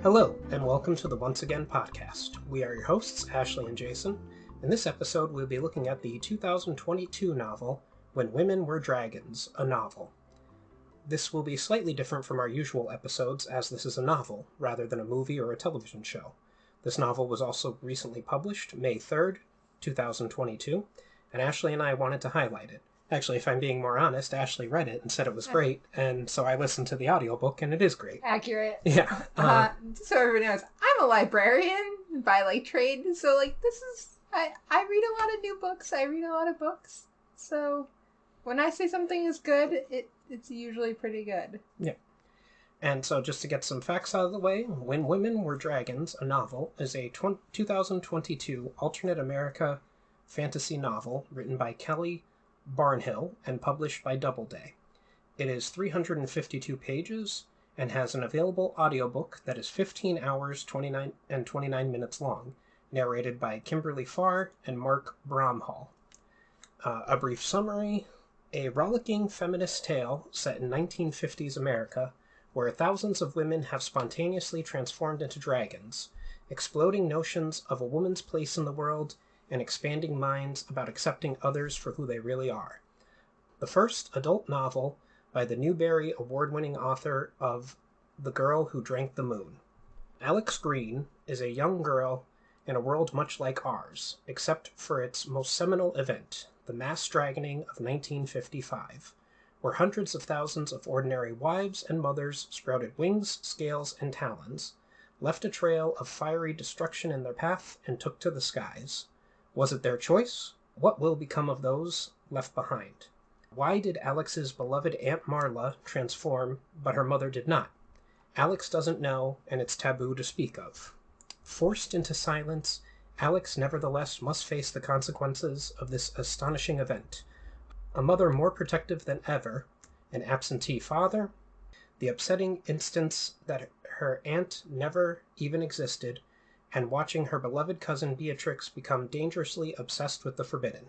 Hello, and welcome to the Once Again podcast. We are your hosts, Ashley and Jason. In this episode, we'll be looking at the 2022 novel, When Women Were Dragons, a novel. This will be slightly different from our usual episodes, as this is a novel, rather than a movie or a television show. This novel was also recently published, May 3rd, 2022, and Ashley and I wanted to highlight it. Actually, if I'm being more honest, Ashley read it and said it was great, and so I listened to the audiobook, and it is great. Accurate. Yeah. So everybody knows, I'm a librarian by trade, so this is, I read a lot of new books, I read a lot of books, so when I say something is good, it's usually pretty good. Yeah. And so just to get some facts out of the way, When Women Were Dragons, a novel, is a 2022 alternate America fantasy novel written by Kelly Barnhill and published by Doubleday. It is 352 pages and has an available audiobook that is 15 hours 29 minutes long, narrated by Kimberly Farr and Mark Bromhall. A brief summary: a rollicking feminist tale set in 1950s America, where thousands of women have spontaneously transformed into dragons, exploding notions of a woman's place in the world and expanding minds about accepting others for who they really are. The first adult novel by the Newbery Award-winning author of The Girl Who Drank the Moon. Alex Green is a young girl in a world much like ours, except for its most seminal event, the mass dragoning of 1955, where hundreds of thousands of ordinary wives and mothers sprouted wings, scales, and talons, left a trail of fiery destruction in their path, and took to the skies. Was it their choice? What will become of those left behind? Why did Alex's beloved Aunt Marla transform, but her mother did not? Alex doesn't know, and it's taboo to speak of. Forced into silence, Alex nevertheless must face the consequences of this astonishing event. A mother more protective than ever, an absentee father, the upsetting instance that her aunt never even existed, and watching her beloved cousin Beatrix become dangerously obsessed with the forbidden.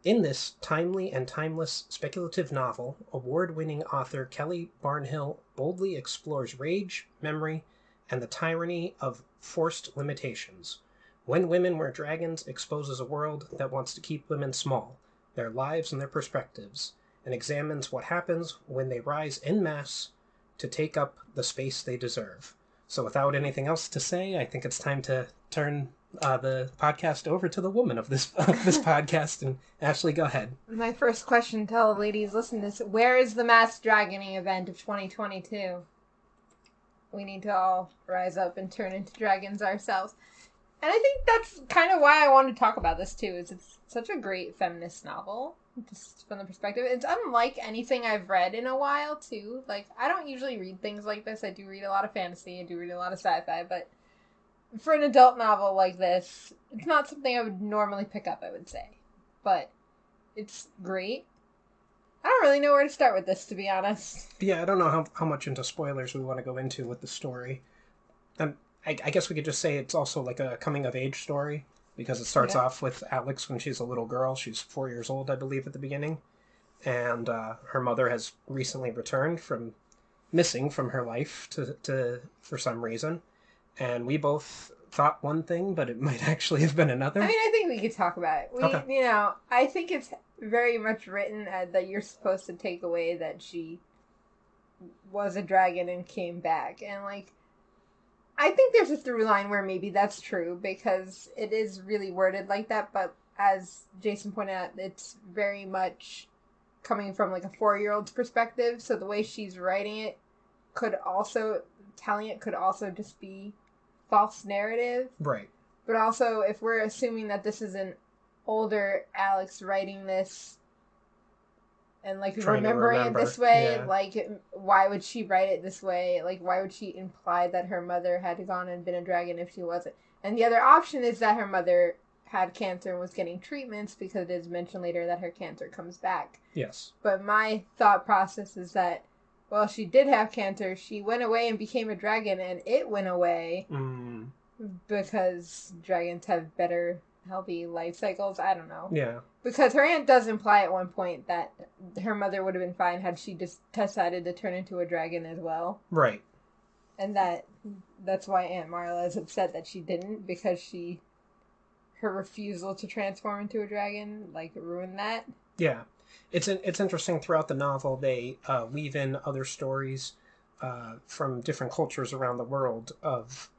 In this timely and timeless speculative novel, award-winning author Kelly Barnhill boldly explores rage, memory, and the tyranny of forced limitations. When Women Were Dragons exposes a world that wants to keep women small, their lives and their perspectives, and examines what happens when they rise en masse to take up the space they deserve. So without anything else to say, I think it's time to turn the podcast over to the woman of this podcast. And Ashley, go ahead. My first question to all the ladies listening to this: where is the mass dragoning event of 2022? We need to all rise up and turn into dragons ourselves. And I think that's kind of why I wanted to talk about this too, is it's such a great feminist novel. Just from the perspective, it's unlike anything I've read in a while too. I don't usually read things like this. I do read a lot of fantasy, I do read a lot of sci-fi, but for an adult novel like this, it's not something I would normally pick up, I would say. But it's great. I don't really know where to start with this, to be honest. Yeah, I don't know how much into spoilers we want to go into with the story. I guess we could just say it's also like a coming-of-age story, because it starts off with Alex when she's a little girl. She's 4 years old, I believe, at the beginning. And her mother has recently returned missing from her life to for some reason. And we both thought one thing, but it might actually have been another. I mean, I think we could talk about it. Okay. I think it's very much written that you're supposed to take away that she was a dragon and came back. And, I think there's a through line where maybe that's true, because it is really worded like that, but as Jason pointed out, it's very much coming from a 4-year-old's perspective, so the way she's writing it telling it could also just be false narrative. Right. But also, if we're assuming that this is an older Alex writing this and remembering it this way, why would she write it this way? Why would she imply that her mother had gone and been a dragon if she wasn't? And the other option is that her mother had cancer and was getting treatments, because it is mentioned later that her cancer comes back. Yes. But my thought process is that, well, she did have cancer, she went away and became a dragon, and it went away because dragons have better healthy life cycles. I don't know. Yeah. Because her aunt does imply at one point that her mother would have been fine had she just decided to turn into a dragon as well. Right. And that's why Aunt Marla is upset that she didn't, because her refusal to transform into a dragon, like, ruined that. Yeah. It's interesting throughout the novel they weave in other stories from different cultures around the world of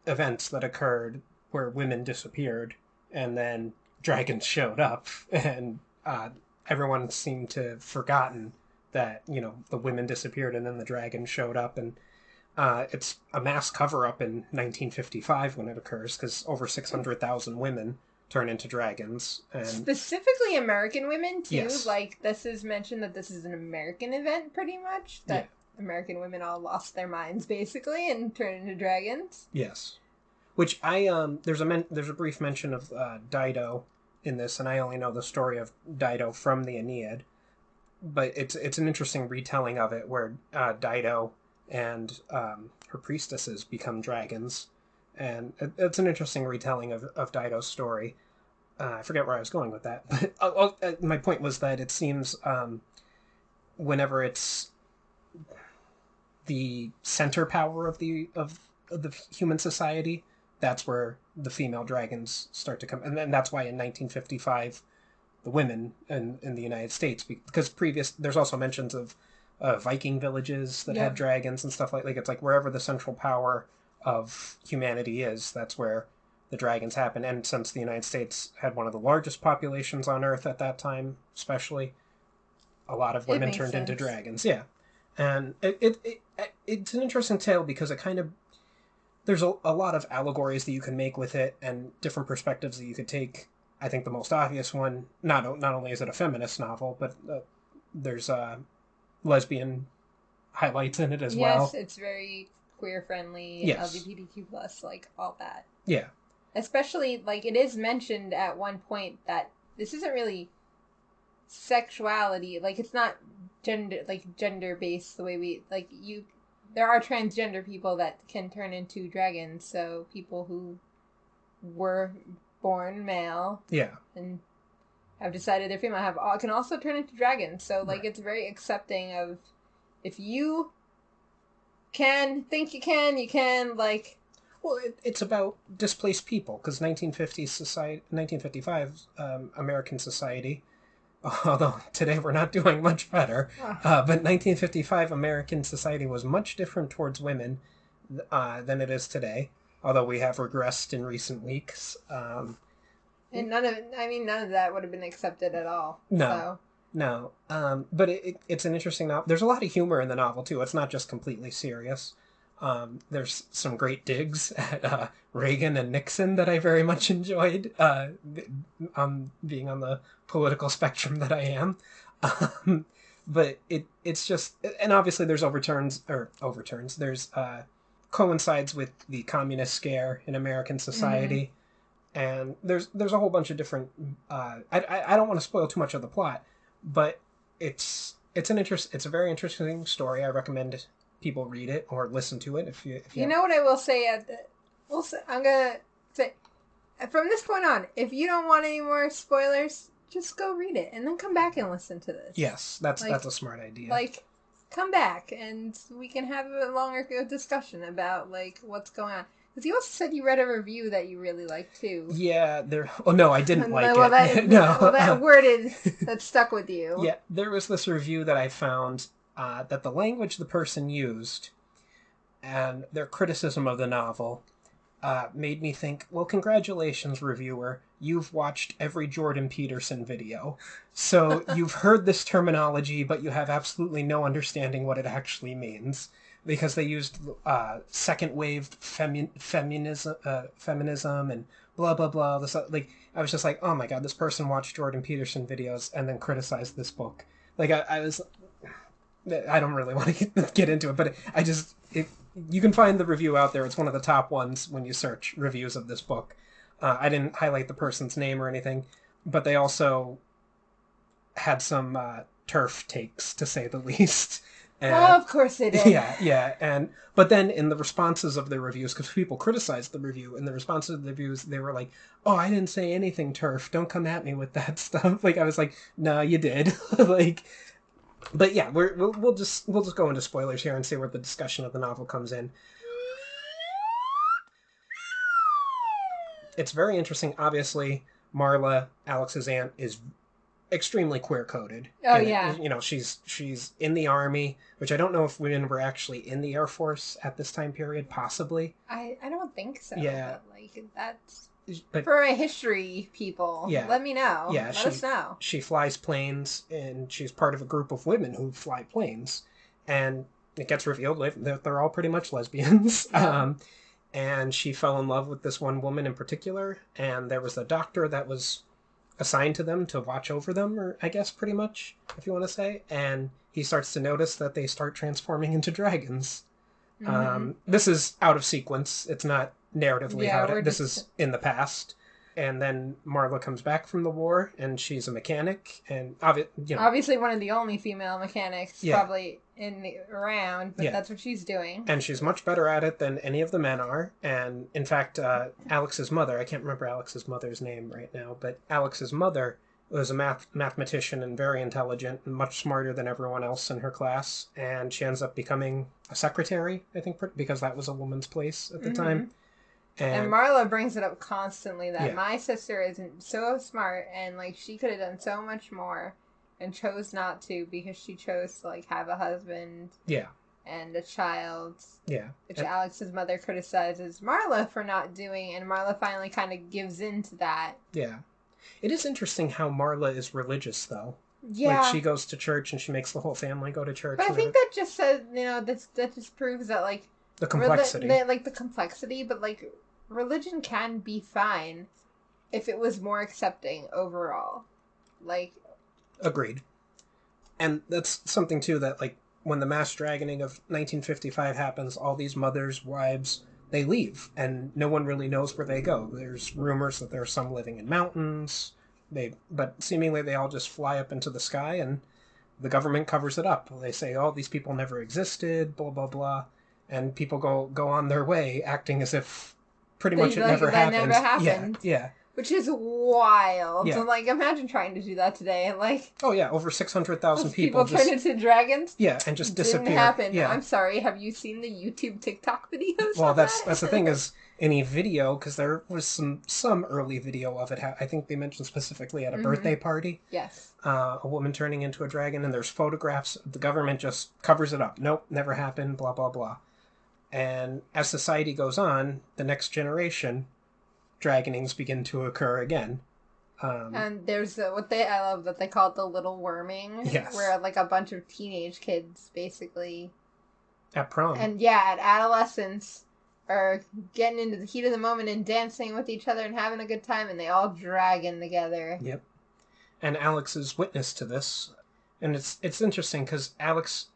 events that occurred where women disappeared and then dragons showed up and everyone seemed to have forgotten that the women disappeared and then the dragon showed up, and it's a mass cover-up in 1955 when it occurs because over 600,000 women turn into dragons, and specifically American women too. yes. Like, this is mentioned that this is an American event, pretty much, that American women all lost their minds basically and turned into dragons. Yes. Which there's a brief mention of Dido in this, and I only know the story of Dido from the Aeneid, but it's an interesting retelling of it where Dido and her priestesses become dragons, and it's an interesting retelling of Dido's story. I forget where I was going with that, but my point was that it seems whenever it's the center power of the human society, that's where the female dragons start to come, and then that's why in 1955 the women in the United States, because there's also mentions of Viking villages that had dragons and stuff like it's like wherever the central power of humanity is, that's where the dragons happen. And since the United States had one of the largest populations on Earth at that time, especially, a lot of women turned into dragons. Yeah, and it's an interesting tale because it kind of there's a lot of allegories that you can make with it and different perspectives that you could take. I think the most obvious one, not only is it a feminist novel, but there's lesbian highlights in it as well. Yes, it's very queer friendly, LGBTQ plus, like all that. Yeah. Especially, like, it is mentioned at one point that this isn't really sexuality, like, it's not gender based the way there are transgender people that can turn into dragons, so people who were born male and have decided they're female can also turn into dragons. So like it's very accepting of, if you think you can, like. Well, it's about displaced people, because 1955 American society, although today we're not doing much better, but 1955 American society was much different towards women than it is today, although we have regressed in recent weeks. And none of that would have been accepted at all. No. But it's an interesting novel. There's a lot of humor in the novel, too. It's not just completely serious. There's some great digs at Reagan and Nixon that I very much enjoyed, being on the political spectrum that I am. But it's just, and obviously there's overturns. There's coincides with the communist scare in American society, and there's a whole bunch of different. I don't want to spoil too much of the plot, but it's a very interesting story. I recommend people read it or listen to it if you know what I will say I'm gonna say from this point on, if you don't want any more spoilers, just go read it and then come back and listen to this. Yes, that's a smart idea. Like, come back and we can have a longer discussion about like what's going on. Because you also said you read a review that you really liked too. Yeah, no, I didn't like it. That word that stuck with you. Yeah, there was this review that I found that the language the person used and their criticism of the novel made me think, well, congratulations, reviewer. You've watched every Jordan Peterson video. So you've heard this terminology, but you have absolutely no understanding what it actually means. Because they used second wave feminism and blah, blah, blah. Like, I was just like, oh my god, this person watched Jordan Peterson videos and then criticized this book. Like, I don't really want to get into it, but you can find the review out there. It's one of the top ones when you search reviews of this book. I didn't highlight the person's name or anything, but they also had some turf takes, to say the least. And, of course they did. Yeah. But then in the responses of the reviews, because people criticized the review, in the responses of the reviews, they were like, oh, I didn't say anything, turf. Don't come at me with that stuff. Like, I was like, no, you did. Like, But yeah, we'll just go into spoilers here and see where the discussion of the novel comes in. It's very interesting. Obviously, Marla, Alex's aunt, is extremely queer coded. Oh yeah. You know, she's in the army, which I don't know if women were actually in the Air Force at this time period. Possibly. I don't think so. Yeah. But like that's But for a history people. Yeah. Let me know. Yeah, Let us know. She flies planes, and she's part of a group of women who fly planes, and it gets revealed that they're all pretty much lesbians. Yeah. And she fell in love with this one woman in particular, and there was a doctor that was assigned to them to watch over them, or I guess pretty much, if you want to say. And he starts to notice that they start transforming into dragons. This is out of sequence. It's not narratively this is in the past. And then Marla comes back from the war, and she's a mechanic, and obviously one of the only female mechanics probably around, but that's what she's doing. And she's much better at it than any of the men are. And in fact, Alex's mother, I can't remember Alex's mother's name right now, but Alex's mother was a mathematician and very intelligent and much smarter than everyone else in her class. And she ends up becoming a secretary, I think, because that was a woman's place at the time. And Marla brings it up constantly that my sister isn't so smart, and like she could have done so much more and chose not to because she chose to like have a husband and a child, which Alex's mother criticizes Marla for not doing, and Marla finally kind of gives in to that. It is interesting how Marla is religious, though. Like, she goes to church, and she makes the whole family go to church. But I think that just says, that just proves that, like, the complexity. The complexity, but, like, religion can be fine if it was more accepting overall. Like... Agreed. And that's something, too, that, like, when the mass dragoning of 1955 happens, all these mothers, wives, they leave, and no one really knows where they go. There's rumors that there are some living in mountains, but seemingly they all just fly up into the sky, and the government covers it up. They say, oh, these people never existed, blah, blah, blah, and people go on their way, acting as if pretty much it never happened. Never happened. Yeah. Which is wild. Yeah. So, like, imagine trying to do that today. Like, oh, yeah, over 600,000 people turn into dragons? Yeah, and just disappear. Didn't happen. Yeah. I'm sorry, have you seen the YouTube TikTok videos? Well, that's the thing is, any video, because there was some early video of it. I think they mentioned specifically at a birthday party. Yes. A woman turning into a dragon, and there's photographs. The government just covers it up. Nope, never happened, blah, blah, blah. And as society goes on, the next generation... dragonings begin to occur again. And there's I love that they call it the little worming. Yes. Where like a bunch of teenage kids basically at prom. And at adolescence are getting into the heat of the moment and dancing with each other and having a good time, and they all dragon together. Yep. And Alex is witness to this. And it's interesting because Alex,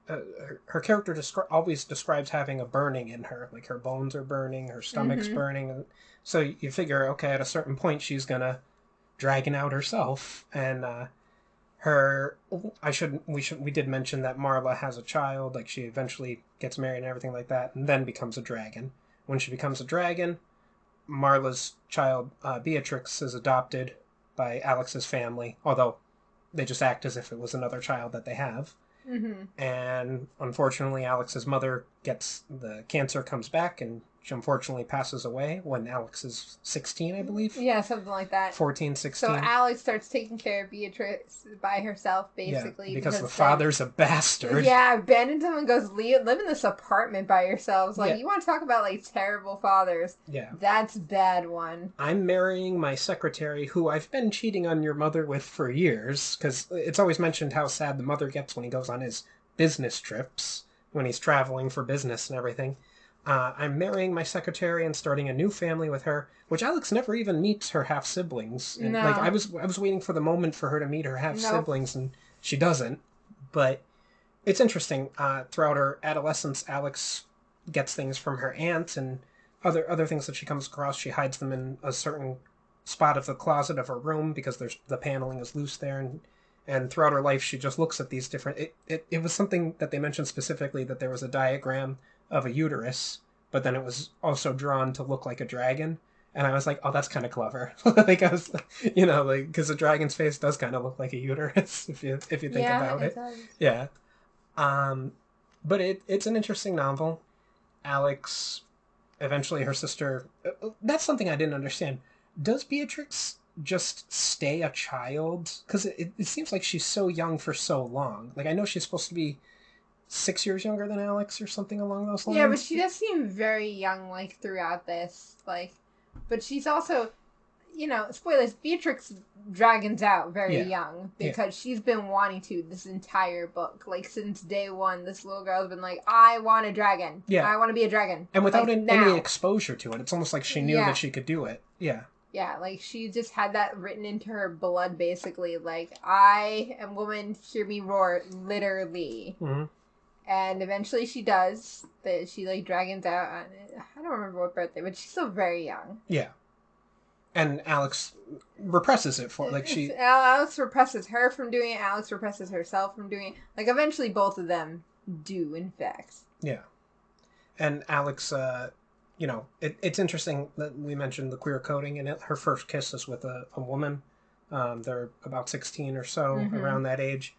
her character always describes having a burning in her. Like her bones are burning, her stomach's burning, and so you figure, okay, at a certain point she's gonna dragon out herself, and we did mention that Marla has a child, like she eventually gets married and everything like that, and then becomes a dragon. When she becomes a dragon, Marla's child, Beatrix, is adopted by Alex's family, although they just act as if it was another child that they have. And unfortunately, Alex's mother gets the cancer, comes back, and she unfortunately passes away when Alex is 16, I believe. Yeah, something like that. 14, 16. So Alex starts taking care of Beatrix by herself, basically. Yeah, because the father's a bastard. Yeah, abandons him and goes, live in this apartment by yourselves. Like, you want to talk about, like, terrible fathers. Yeah. That's a bad one. I'm marrying my secretary, who I've been cheating on your mother with for years, because it's always mentioned how sad the mother gets when he goes on his business trips, when he's traveling for business and everything. I'm marrying my secretary and starting a new family with her, which Alex never even meets her half-siblings. And, no. Like, I was waiting for the moment for her to meet her half-siblings, and she doesn't. But it's interesting. Throughout her adolescence, Alex gets things from her aunt and other things that she comes across. She hides them in a certain spot of the closet of her room because the paneling is loose there. And throughout her life, she just looks at these different... It was something that they mentioned specifically, that there was a diagram of a uterus, but then it was also drawn to look like a dragon, And I was like, oh, that's kind of clever. Like I was, like because the dragon's face does kind of look like a uterus if you think Yeah, about it it. does. Yeah. Um, but it's an interesting novel. Alex, eventually her sister. That's something I didn't understand. Does Beatrix just stay a child? Because it seems like she's so young for so long. Like I know she's supposed to be 6 years younger than Alex or something along those Yeah, but lines. she does seem very young, like, throughout this. Like, but she's also, spoilers, Beatrix dragons out very Yeah. young Yeah. because she's been wanting to this entire book. Like, since day one, this little girl's been like, I want a dragon. Yeah. I want to be a dragon. And without like, any exposure to it, it's almost like she knew Yeah. that she could do it. Yeah. Yeah, like, she just had that written into her blood, basically. Like, I am woman, hear me roar, literally. Mm-hmm. And eventually she does. That she, like, dragons out on it. I don't remember what birthday, but she's still very young. Yeah. And Alex represses it for Alex represses her from doing it. Alex represses herself from doing it. Like, eventually both of them do, in fact. Yeah. And Alex, it's interesting that we mentioned the queer coding, and her first kiss is with a woman. They're about 16 or so, around that age.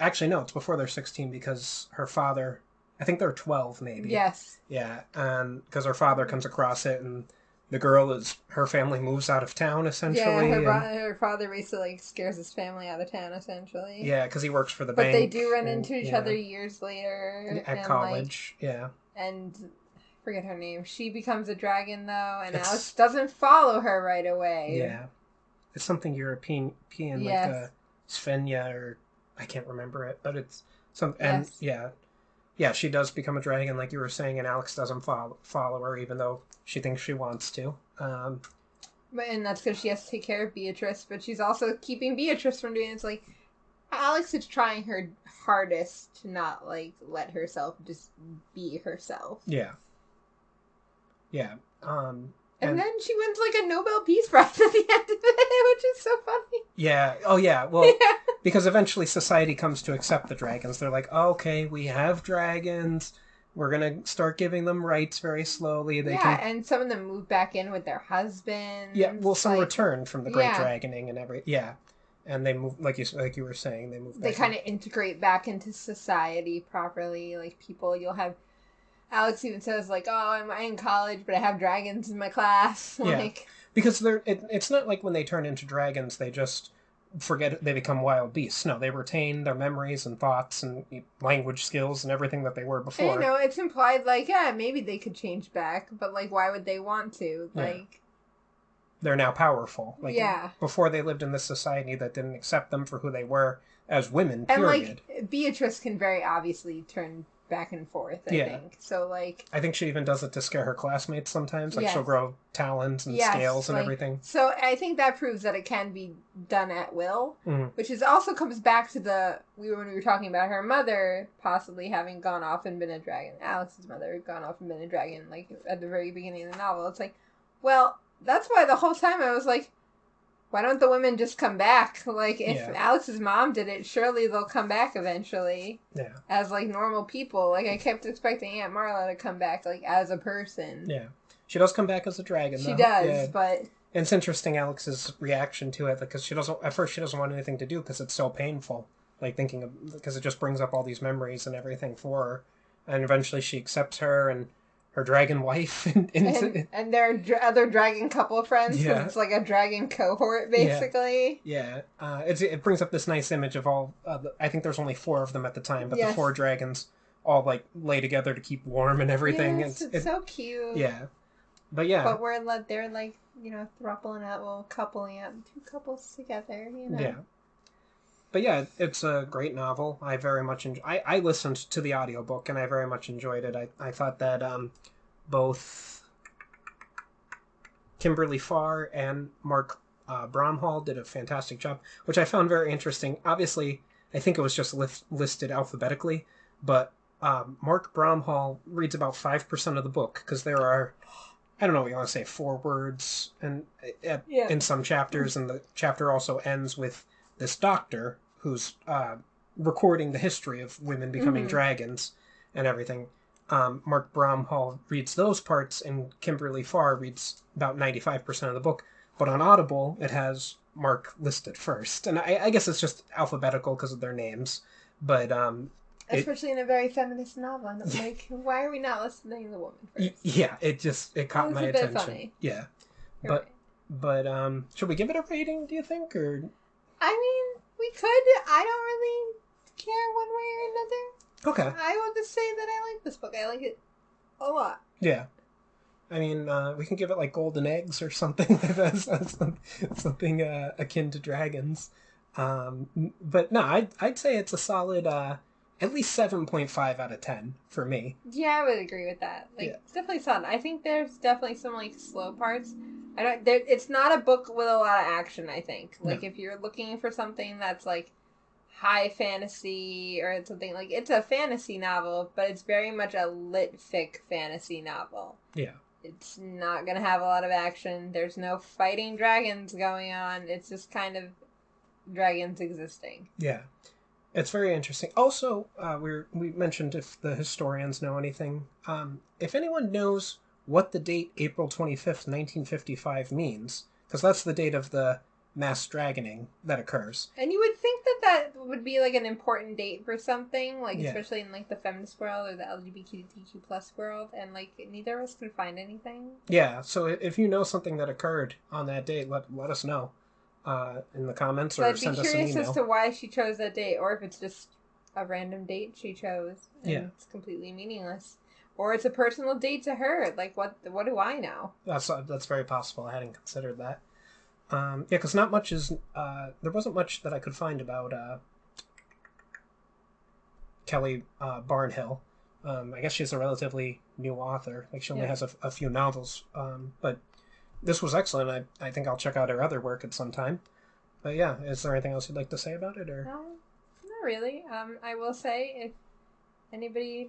Actually, no, it's before they're 16 because her father, I think they're 12 maybe. Yes. Yeah, because her father comes across it, and the girl her family moves out of town, essentially. Yeah, her father basically scares his family out of town, essentially. Yeah, because he works for the but bank. But they do run into each other years later. At college, yeah. And I forget her name. She becomes a dragon, though, and Alex doesn't follow her right away. Yeah. It's something European, like Svenja, or I can't remember it, but it's something. And yeah, she does become a dragon, like you were saying, and Alex doesn't follow her, even though she thinks she wants to. And that's because she has to take care of Beatrice, but she's also keeping Beatrice from doing it. It's like, Alex is trying her hardest to not, like, let herself just be herself. Yeah. Yeah. And then she wins, like, a Nobel Peace Prize at the end of it, which is so funny. Yeah. Oh, yeah. Well, because eventually society comes to accept the dragons. They're like, oh, okay, we have dragons. We're going to start giving them rights very slowly. And some of them move back in with their husbands. Yeah, well, some return from the great dragoning and and they move, like you were saying, they move back. They kind of integrate back into society properly. Like, people, you'll have... Alex even says, like, oh, I'm in college, but I have dragons in my class. Like, yeah. Because it's not like when they turn into dragons, they just forget, they become wild beasts. No, they retain their memories and thoughts and language skills and everything that they were before. And, it's implied, like, yeah, maybe they could change back, but, like, why would they want to? Like... They're now powerful. Like, yeah. Before they lived in this society that didn't accept them for who they were as women, period. And, like, Beatrice can very obviously turn back and forth, I think. So, like... I think she even does it to scare her classmates sometimes. Like, she'll grow talons and scales and everything. So, I think that proves that it can be done at will. Which also comes back to when we were talking about her mother possibly having gone off and been a dragon. Alex's mother had gone off and been a dragon, like, at the very beginning of the novel. It's like, well, that's why the whole time I was like, why don't the women just come back? Like, if Alex's mom did it, surely they'll come back eventually. Yeah. As, like, normal people. Like, I kept expecting Aunt Marla to come back, like, as a person. Yeah. She does come back as a dragon, though. She does, but... And it's interesting, Alex's reaction to it, because at first she doesn't want anything to do because it's so painful. Like, because it just brings up all these memories and everything for her. And eventually she accepts her, and her dragon wife. And their other dragon couple friends. Yeah. It's like a dragon cohort, basically. Yeah. It brings up this nice image of all... I think there's only 4 of them at the time, but the 4 dragons all, like, lay together to keep warm and everything. Yes, it's so cute. Yeah. But yeah. But they're, like, throupling up, coupling up, 2 couples together, Yeah. But yeah, it's a great novel. I very much I listened to the audiobook and I very much enjoyed it. I thought that both Kimberly Farr and Mark Bromhall did a fantastic job, which I found very interesting. Obviously, I think it was just listed alphabetically, but Mark Bromhall reads about 5% of the book because there are, I don't know what you want to say, 4 words in some chapters, and the chapter also ends with this doctor who's recording the history of women becoming dragons and everything. Mark Bromhall reads those parts, and Kimberly Farr reads about 95% of the book. But on Audible, it has Mark listed first. And I guess it's just alphabetical because of their names. But especially in a very feminist novel. And I'm like, why are we not listening to the woman first? Yeah, it caught my attention. Funny. Yeah. You're right. But should we give it a rating, do you think? Or I mean, we could. I don't really care one way or another. Okay. I will just say that I like this book. I like it a lot. Yeah. I mean, we can give it like golden eggs or something like that. Something akin to dragons. But no, I'd say it's a solid at least 7.5 out of 10 for me. Yeah, I would agree with that. Like, it's definitely solid. I think there's definitely some like slow parts. It's not a book with a lot of action, I think. Like, if you're looking for something that's like high fantasy or something, like, it's a fantasy novel, but it's very much a lit fic fantasy novel. Yeah. It's not going to have a lot of action. There's no fighting dragons going on. It's just kind of dragons existing. Yeah. It's very interesting. Also, we mentioned if the historians know anything. If anyone knows what the date April 25th, 1955 means, because that's the date of the mass dragoning that occurs. And you would think that would be like an important date for something, like especially in like the feminist world or the LGBTQ plus world, and like neither of us could find anything. Yeah, so if you know something that occurred on that date, let us know in the comments, or send us an email. I'd be curious as to why she chose that date, or if it's just a random date she chose and it's completely meaningless. Or it's a personal date to her. Like, what do I know? That's very possible. I hadn't considered that. Yeah, because not much is... there wasn't much that I could find about Kelly Barnhill. I guess she's a relatively new author. Like, she only has a few novels. But this was excellent. I think I'll check out her other work at some time. But yeah, is there anything else you'd like to say about it? Or No, not really. I will say, if anybody,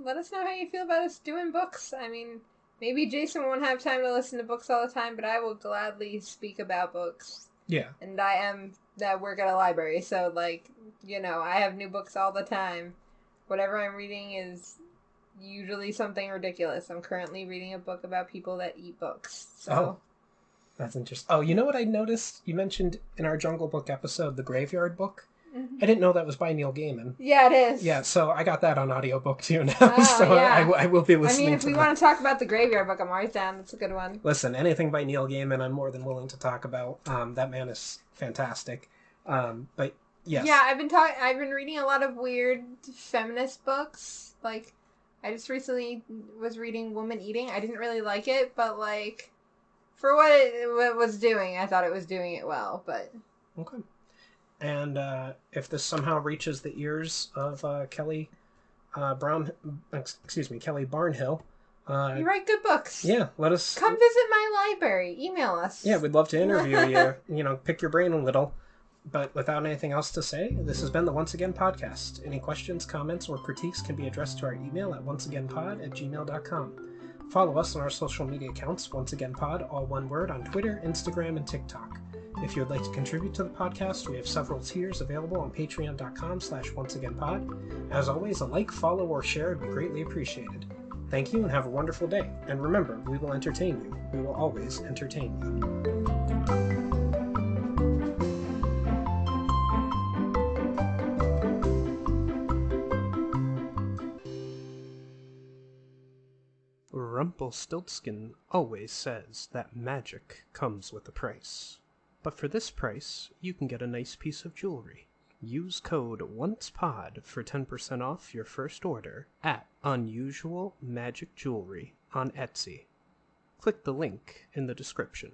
let us know how you feel about us doing books. I mean... Maybe Jason won't have time to listen to books all the time, but I will gladly speak about books. Yeah. And I work at a library, so, like, I have new books all the time. Whatever I'm reading is usually something ridiculous. I'm currently reading a book about people that eat books. So. Oh, that's interesting. Oh, you know what I noticed? You mentioned in our Jungle Book episode, the Graveyard Book. Mm-hmm. I didn't know that was by Neil Gaiman. Yeah, it is. Yeah, so I got that on audiobook too now. I will be listening to I mean, if we want to talk about the Graveyard Book, I'm always down. It's a good one. Listen, anything by Neil Gaiman, I'm more than willing to talk about. That man is fantastic. But yes. Yeah, I've been reading a lot of weird feminist books. Like, I just recently was reading Woman Eating. I didn't really like it, but like, for what it was doing, I thought it was doing it well. But okay. And if this somehow reaches the ears of Kelly Barnhill, you write good books. Yeah, let us come visit my library. Email us. Yeah, we'd love to interview you. Pick your brain a little. But without anything else to say, this has been the Once Again Podcast. Any questions, comments, or critiques can be addressed to our email at onceagainpod@gmail.com. Follow us on our social media accounts, Once Again Pod, all one word, on Twitter, Instagram, and TikTok. If you would like to contribute to the podcast, we have several tiers available on patreon.com/onceagainpod. As always, a like, follow, or share would be greatly appreciated. Thank you and have a wonderful day. And remember, we will entertain you. We will always entertain you. Rumpelstiltskin always says that magic comes with a price. But for this price, you can get a nice piece of jewelry. Use code ONCEPOD for 10% off your first order at Unusual Magic Jewelry on Etsy. Click the link in the description.